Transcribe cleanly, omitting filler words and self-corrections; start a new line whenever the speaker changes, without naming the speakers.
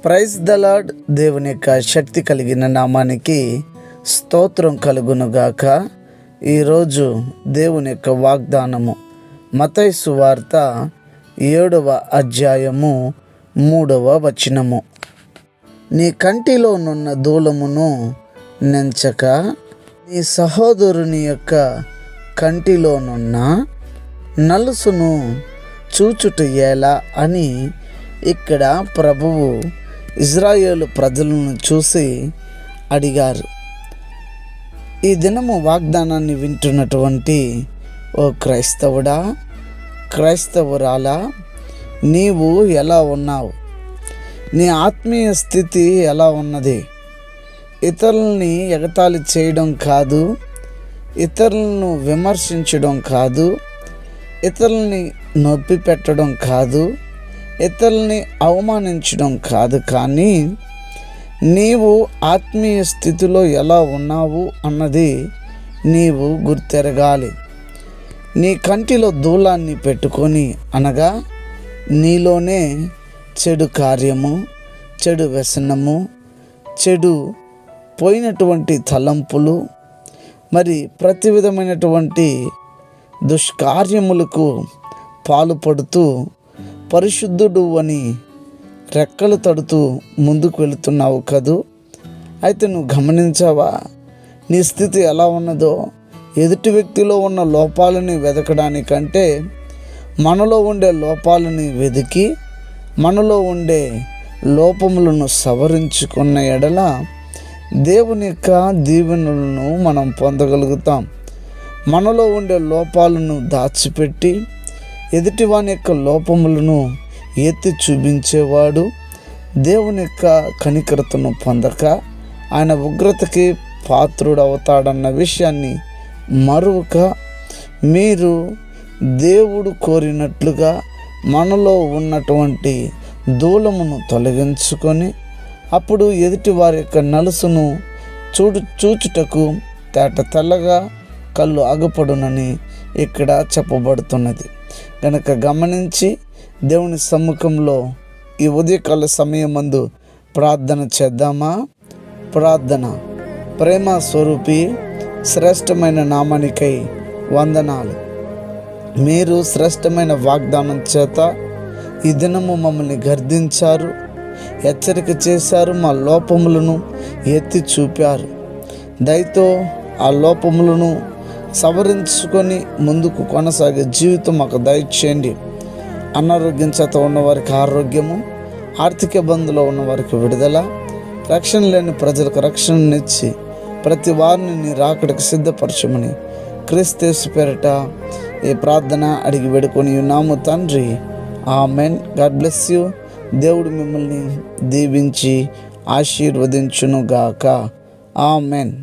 Praise the lord. దేవుని యొక్క శక్తి కలిగిన నామానికి స్తోత్రం కలుగునుగాక. ఈరోజు దేవుని యొక్క వాగ్దానము మత్తయి సువార్త 7వ అధ్యాయము 3వ వచనము. నీ కంటిలోనున్న దూలమును నెంచక నీ సహోదరుని యొక్క కంటిలోనున్న నలుసును చూచుట ఎలా అని ఇక్కడ ప్రభువు ఇజ్రాయేలు ప్రజలను చూసి అడిగారు. ఈ దినము వాగ్దానాన్ని వింటున్నటువంటి ఓ క్రైస్తవుడా, క్రైస్తవురాలా, నీవు ఎలా ఉన్నావు? నీ ఆత్మీయ స్థితి ఎలా ఉన్నది? ఇతరులని ఎగతాళి చేయడం కాదు, ఇతరులను విమర్శించడం కాదు, ఇతరులని నొప్పి పెట్టడం కాదు, ఇతరుల్ని అవమానించడం కాదు, కానీ నీవు ఆత్మీయ స్థితిలో ఎలా ఉన్నావు అన్నది నీవు గుర్తెరగాలి. నీ కంటిలో దూలాన్ని పెట్టుకొని, అనగా నీలోనే చెడు కార్యము, చెడు వ్యసనము, చెడు పోయినటువంటి తలంపులు, మరి ప్రతి విధమైనటువంటి దుష్కార్యములకు పాలుపడుతూ పరిశుద్ధుడు అని రెక్కలు తడుతూ ముందుకు వెళుతున్నావు కదూ. అయితే నువ్వు గమనించావా నీ స్థితి ఎలా ఉన్నదో? ఎదుటి వ్యక్తిలో ఉన్న లోపాలని వెతకడానికంటే మనలో ఉండే లోపాలని వెతికి మనలో ఉండే లోపములను సవరించుకున్న ఎడల దేవుని యొక్క దీవెనలను మనం పొందగలుగుతాం. మనలో ఉండే లోపాలను దాచిపెట్టి ఎదుటివాని యొక్క లోపములను ఎత్తి చూపించేవాడు దేవుని యొక్క కనికరతను పొందక ఆయన ఉగ్రతకి పాత్రుడవుతాడన్న విషయాన్ని మరువక, మీరు దేవుడు కోరినట్లుగా మనలో ఉన్నటువంటి దూలమును తొలగించుకొని అప్పుడు ఎదుటి వారి యొక్క నలుసును చూచుటకు తేట తెల్లగా కళ్ళు ఆగపడునని ఇక్కడ చెప్పబడుతున్నది. కనుక గమనించి దేవుని సమ్ముఖంలో ఈ ఉదయకాల సమయమందు ప్రార్థన చేద్దామా? ప్రార్థన. ప్రేమ స్వరూపి శ్రేష్టమైన నామానికై వందనాలు. మీరు శ్రేష్టమైన వాగ్దానం చేత ఈ దినము మమ్మల్ని గర్దించారు, హెచ్చరిక చేశారు, మా లోపములను ఎత్తి చూపారు. దయతో ఆ లోపములను సవరించుకొని ముందుకు కొనసాగే జీవితం మాకు దయచేయండి. అనారోగ్యం చేత ఉన్నవారికి ఆరోగ్యము, ఆర్థిక ఇబ్బందులో ఉన్నవారికి విడుదల, రక్షణ లేని ప్రజలకు రక్షణనిచ్చి ప్రతి వారిని నీ రాకడకు సిద్ధపరచమని క్రీస్తు పేరిట ఈ ప్రార్థన అడిగి వేడుకొని ఉన్నాము తండ్రి. ఆమెన్. God bless you. దేవుడు మిమ్మల్ని దీవించి ఆశీర్వదించునుగాక. ఆమెన్.